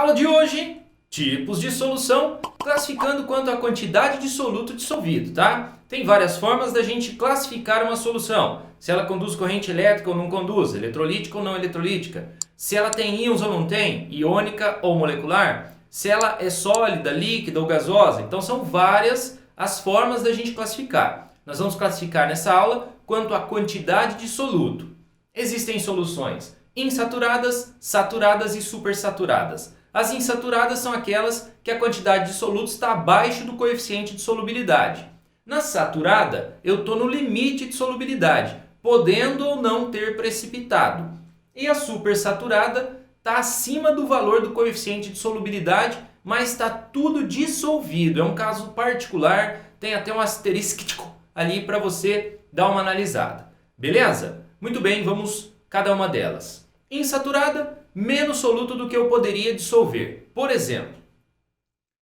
Aula de hoje, tipos de solução, classificando quanto à quantidade de soluto dissolvido, tá? Tem várias formas da gente classificar uma solução. Se ela conduz corrente elétrica ou não conduz, eletrolítica ou não eletrolítica. Se ela tem íons ou não tem, iônica ou molecular. Se ela é sólida, líquida ou gasosa. Então são várias as formas da gente classificar. Nós vamos classificar nessa aula quanto à quantidade de soluto. Existem soluções insaturadas, saturadas e supersaturadas. As insaturadas são aquelas que a quantidade de soluto está abaixo do coeficiente de solubilidade. Na saturada, eu estou no limite de solubilidade, podendo ou não ter precipitado. E a supersaturada está acima do valor do coeficiente de solubilidade, mas está tudo dissolvido. É um caso particular, tem até um asterisco ali para você dar uma analisada. Beleza? Muito bem, vamos cada uma delas. Insaturada, menos soluto do que eu poderia dissolver. Por exemplo,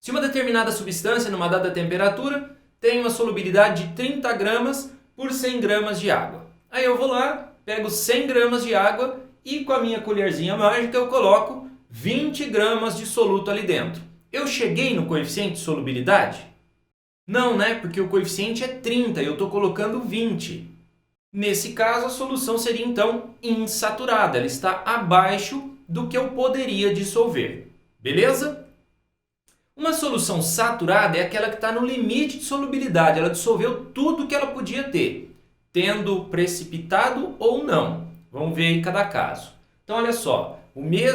se uma determinada substância numa dada temperatura tem uma solubilidade de 30 gramas por 100 gramas de água. Aí eu vou lá, pego 100 gramas de água e com a minha colherzinha mágica eu coloco 20 gramas de soluto ali dentro. Eu cheguei no coeficiente de solubilidade? Não, né? Porque o coeficiente é 30 e eu estou colocando 20. Nesse caso, a solução seria então insaturada. Ela está abaixo do que eu poderia dissolver. Beleza? Uma solução saturada é aquela que está no limite de solubilidade. Ela dissolveu tudo que ela podia ter, tendo precipitado ou não. Vamos ver aí cada caso. Então, olha só.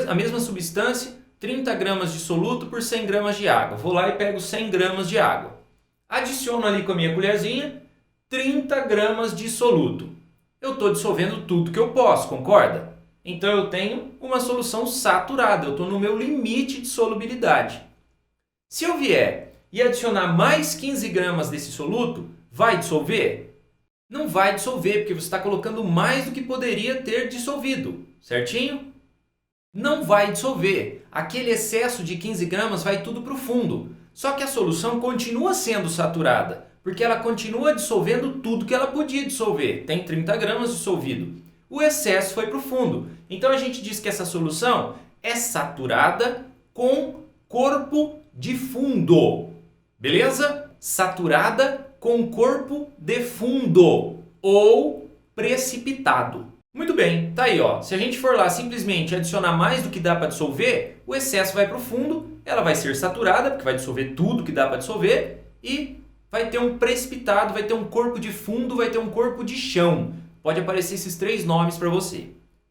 A mesma substância, 30 gramas de soluto por 100 gramas de água. Vou lá e pego 100 gramas de água. Adiciono ali com a minha colherzinha 30 gramas de soluto. Eu estou dissolvendo tudo que eu posso, concorda? Então eu tenho uma solução saturada, eu estou no meu limite de solubilidade. Se eu vier e adicionar mais 15 gramas desse soluto, vai dissolver? Não vai dissolver, porque você está colocando mais do que poderia ter dissolvido, certinho? Não vai dissolver. Aquele excesso de 15 gramas vai tudo para o fundo. Só que a solução continua sendo saturada, porque ela continua dissolvendo tudo que ela podia dissolver. Tem 30 gramas dissolvido. O excesso foi para o fundo. Então a gente diz que essa solução é saturada com corpo de fundo. Beleza? Saturada com corpo de fundo ou precipitado. Muito bem, tá aí, ó. Se a gente for lá simplesmente adicionar mais do que dá para dissolver, o excesso vai para o fundo, ela vai ser saturada, porque vai dissolver tudo que dá para dissolver, e vai ter um precipitado, vai ter um corpo de fundo, vai ter um corpo de chão. Pode aparecer esses três nomes para você.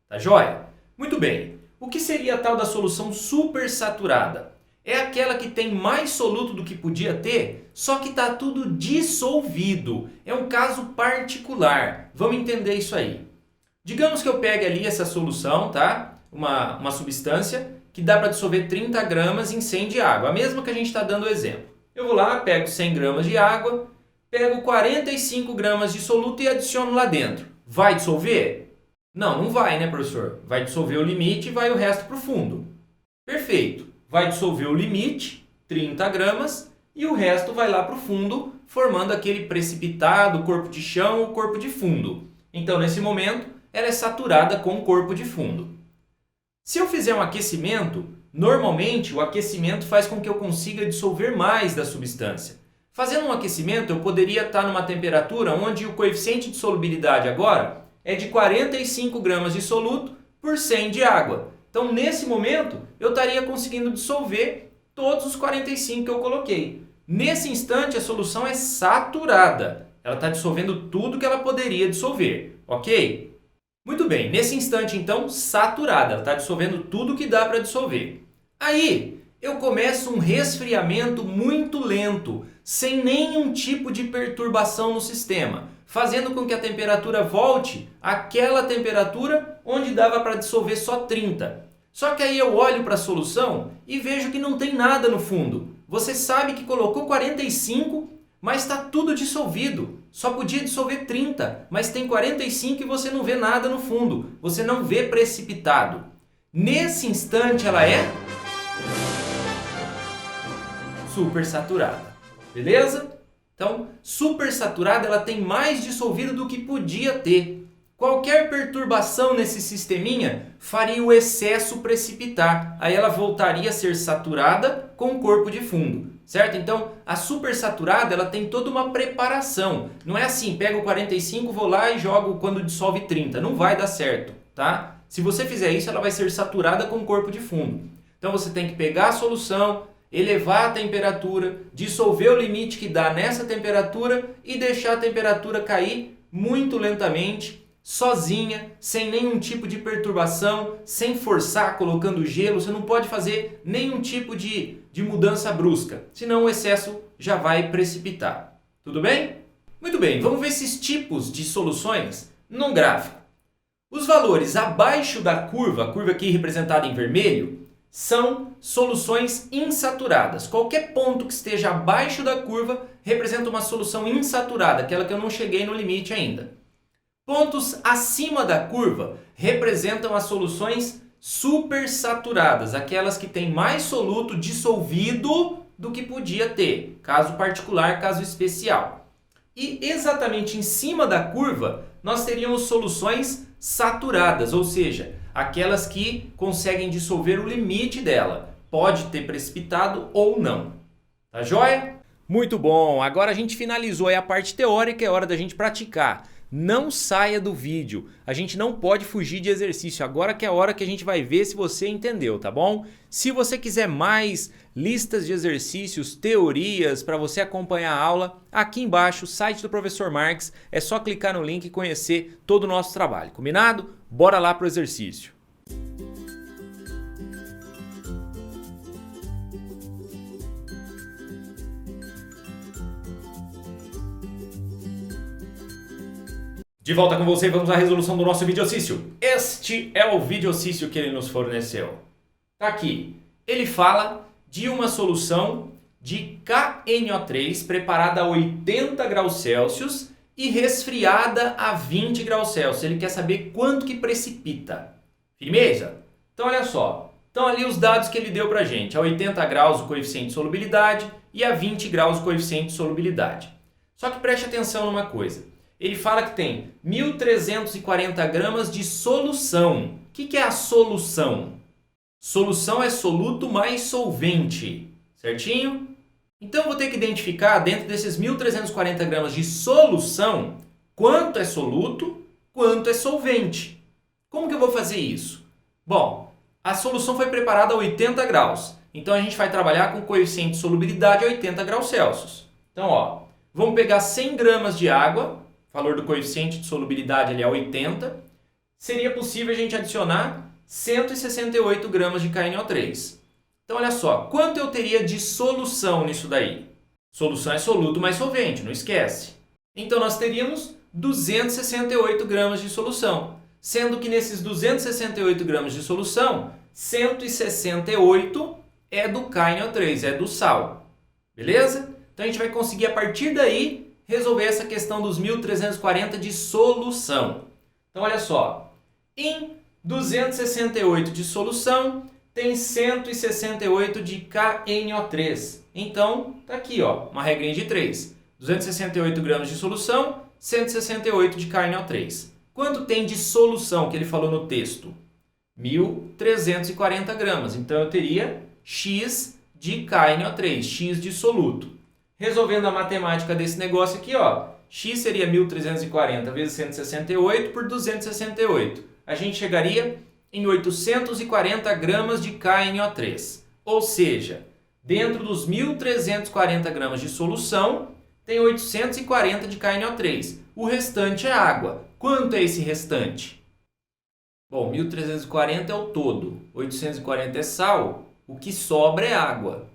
Tá joia? Muito bem. O que seria a tal da solução supersaturada? É aquela que tem mais soluto do que podia ter, só que está tudo dissolvido. É um caso particular. Vamos entender isso aí. Digamos que eu pegue ali essa solução, tá? Uma substância que dá para dissolver 30 gramas em 100 de água. A mesma que a gente está dando o exemplo. Eu vou lá, pego 100 gramas de água, pego 45 gramas de soluto e adiciono lá dentro. Vai dissolver? Não, não vai, né, professor? Vai dissolver o limite e vai o resto para o fundo. Perfeito. Vai dissolver o limite, 30 gramas, e o resto vai lá para o fundo, formando aquele precipitado, corpo de chão ou corpo de fundo. Então, nesse momento, ela é saturada com corpo de fundo. Se eu fizer um aquecimento, normalmente o aquecimento faz com que eu consiga dissolver mais da substância. Fazendo um aquecimento, eu poderia estar numa temperatura onde o coeficiente de solubilidade agora é de 45 gramas de soluto por 100 de água. Então, nesse momento, eu estaria conseguindo dissolver todos os 45 que eu coloquei. Nesse instante, a solução é saturada. Ela está dissolvendo tudo que ela poderia dissolver, ok? Muito bem, nesse instante, então, saturada. Ela está dissolvendo tudo que dá para dissolver. Aí, eu começo um resfriamento muito lento, sem nenhum tipo de perturbação no sistema, fazendo com que a temperatura volte àquela temperatura onde dava para dissolver só 30. Só que aí eu olho para a solução e vejo que não tem nada no fundo. Você sabe que colocou 45, mas está tudo dissolvido. Só podia dissolver 30, mas tem 45 e você não vê nada no fundo. Você não vê precipitado. Nesse instante ela é supersaturada. Beleza? Então, supersaturada ela tem mais dissolvido do que podia ter. Qualquer perturbação nesse sisteminha faria o excesso precipitar. Aí ela voltaria a ser saturada com o corpo de fundo, certo? Então, a supersaturada ela tem toda uma preparação. Não é assim, pego o 45, vou lá e jogo quando dissolve 30. Não vai dar certo, tá? Se você fizer isso, ela vai ser saturada com o corpo de fundo. Então, você tem que pegar a solução, elevar a temperatura, dissolver o limite que dá nessa temperatura e deixar a temperatura cair muito lentamente, sozinha, sem nenhum tipo de perturbação, sem forçar, colocando gelo. Você não pode fazer nenhum tipo de mudança brusca, senão o excesso já vai precipitar. Tudo bem? Muito bem, vamos ver esses tipos de soluções num gráfico. Os valores abaixo da curva, a curva aqui representada em vermelho, são soluções insaturadas. Qualquer ponto que esteja abaixo da curva representa uma solução insaturada, aquela que eu não cheguei no limite ainda. Pontos acima da curva representam as soluções supersaturadas, aquelas que têm mais soluto dissolvido do que podia ter, caso particular, caso especial. E exatamente em cima da curva nós teríamos soluções saturadas, ou seja, aquelas que conseguem dissolver o limite dela. Pode ter precipitado ou não. Tá joia? Muito bom! Agora a gente finalizou aí a parte teórica, é hora da gente praticar. Não saia do vídeo, a gente não pode fugir de exercício, agora que é a hora que a gente vai ver se você entendeu, tá bom? Se você quiser mais listas de exercícios, teorias para você acompanhar a aula, aqui embaixo, o site do Professor Marques, é só clicar no link e conhecer todo o nosso trabalho, combinado? Bora lá pro exercício! De volta com você, vamos à resolução do nosso videocício. Este é o videocício que ele nos forneceu. Tá aqui. Ele fala de uma solução de KNO3 preparada a 80 graus Celsius e resfriada a 20 graus Celsius. Ele quer saber quanto que precipita. Firmeza? Então olha só. Estão ali os dados que ele deu pra gente. A 80 graus o coeficiente de solubilidade e a 20 graus o coeficiente de solubilidade. Só que preste atenção numa coisa. Ele fala que tem 1.340 gramas de solução. O que é a solução? Solução é soluto mais solvente, certinho? Então eu vou ter que identificar dentro desses 1.340 gramas de solução quanto é soluto, quanto é solvente. Como que eu vou fazer isso? Bom, a solução foi preparada a 80 graus. Então a gente vai trabalhar com coeficiente de solubilidade a 80 graus Celsius. Então, ó, vamos pegar 100 gramas de água. O valor do coeficiente de solubilidade ali é 80, seria possível a gente adicionar 168 gramas de KNO3. Então, olha só, quanto eu teria de solução nisso daí? Solução é soluto mais solvente, não esquece. Então, nós teríamos 268 gramas de solução, sendo que nesses 268 gramas de solução, 168 é do KNO3, é do sal. Beleza? Então, a gente vai conseguir, a partir daí, resolver essa questão dos 1.340 de solução. Então, olha só. Em 268 de solução, tem 168 de KNO3. Então, tá aqui, ó, uma regrinha de 3. 268 gramas de solução, 168 de KNO3. Quanto tem de solução que ele falou no texto? 1.340 gramas. Então, eu teria X de KNO3, X de soluto. Resolvendo a matemática desse negócio aqui, ó, X seria 1.340 vezes 168 por 268. A gente chegaria em 840 gramas de KNO3. Ou seja, dentro dos 1.340 gramas de solução, tem 840 de KNO3. O restante é água. Quanto é esse restante? Bom, 1.340 é o todo, 840 é sal, o que sobra é água.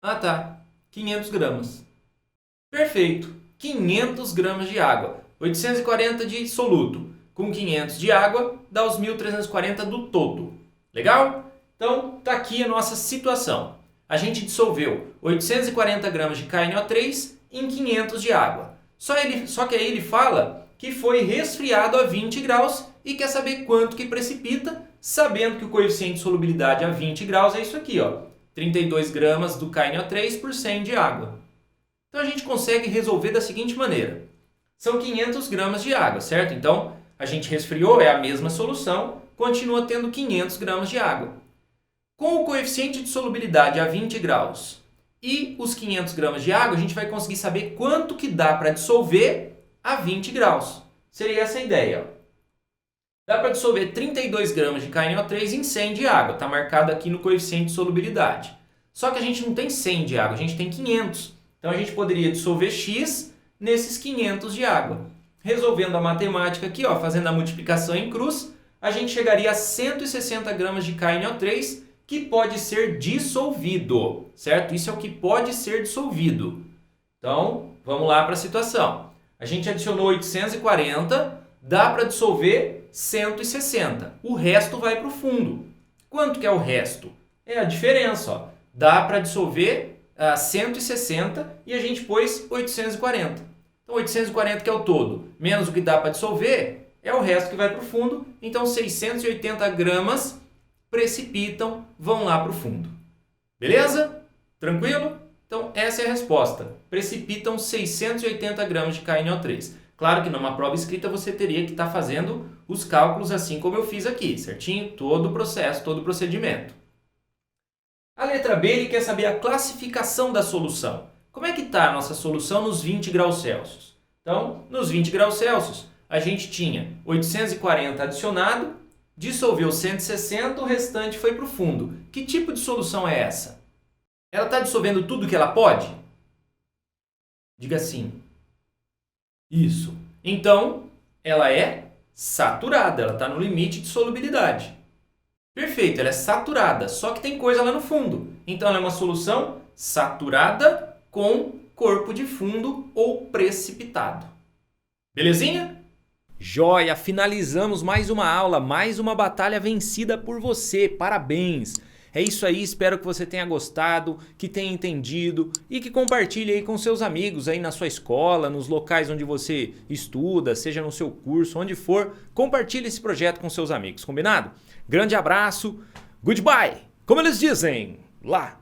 Ah tá, 500 gramas. Perfeito, 500 gramas de água. 840 de soluto com 500 de água dá os 1.340 do todo. Legal? Então, tá aqui a nossa situação. A gente dissolveu 840 gramas de KNO3 em 500 de água. Só que aí ele fala que foi resfriado a 20 graus e quer saber quanto que precipita, sabendo que o coeficiente de solubilidade a 20 graus é isso aqui, ó. 32 gramas do KNO3 por 100 de água. Então a gente consegue resolver da seguinte maneira. são 500 gramas de água, certo? Então, a gente resfriou, é a mesma solução, continua tendo 500 gramas de água. Com o coeficiente de solubilidade a 20 graus e os 500 gramas de água, a gente vai conseguir saber quanto que dá para dissolver a 20 graus. Seria essa a ideia. Ó. Dá para dissolver 32 gramas de KNO3 em 100 de água. Está marcado aqui no coeficiente de solubilidade. Só que a gente não tem 100 de água, a gente tem 500. Então a gente poderia dissolver X nesses 500 de água. Resolvendo a matemática aqui, ó, fazendo a multiplicação em cruz, a gente chegaria a 160 gramas de KNO3 que pode ser dissolvido, certo? Isso é o que pode ser dissolvido. Então, vamos lá para a situação. A gente adicionou 840, dá para dissolver 160. O resto vai para o fundo. Quanto que é o resto? É a diferença, ó. Dá para dissolver 160 e a gente pôs 840. Então, 840 que é o todo, menos o que dá para dissolver, é o resto que vai para o fundo. Então, 680 gramas precipitam, vão lá para o fundo. Beleza? Tranquilo? Então, essa é a resposta. Precipitam 680 gramas de KNO3. Claro que numa prova escrita você teria que estar fazendo os cálculos assim como eu fiz aqui, certinho? Todo o processo, todo o procedimento. A letra B, ele quer saber a classificação da solução. Como é que está a nossa solução nos 20 graus Celsius? Então, nos 20 graus Celsius, a gente tinha 840 adicionado, dissolveu 160, o restante foi para o fundo. Que tipo de solução é essa? Ela está dissolvendo tudo que ela pode? Diga sim. Isso. Então, ela é saturada, ela está no limite de solubilidade. Perfeito, ela é saturada, só que tem coisa lá no fundo. Então, ela é uma solução saturada com corpo de fundo ou precipitado. Belezinha? Joia! Finalizamos mais uma aula, mais uma batalha vencida por você. Parabéns! É isso aí, espero que você tenha gostado, que tenha entendido e que compartilhe aí com seus amigos aí na sua escola, nos locais onde você estuda, seja no seu curso, onde for. Compartilhe esse projeto com seus amigos, combinado? Grande abraço, goodbye! Como eles dizem lá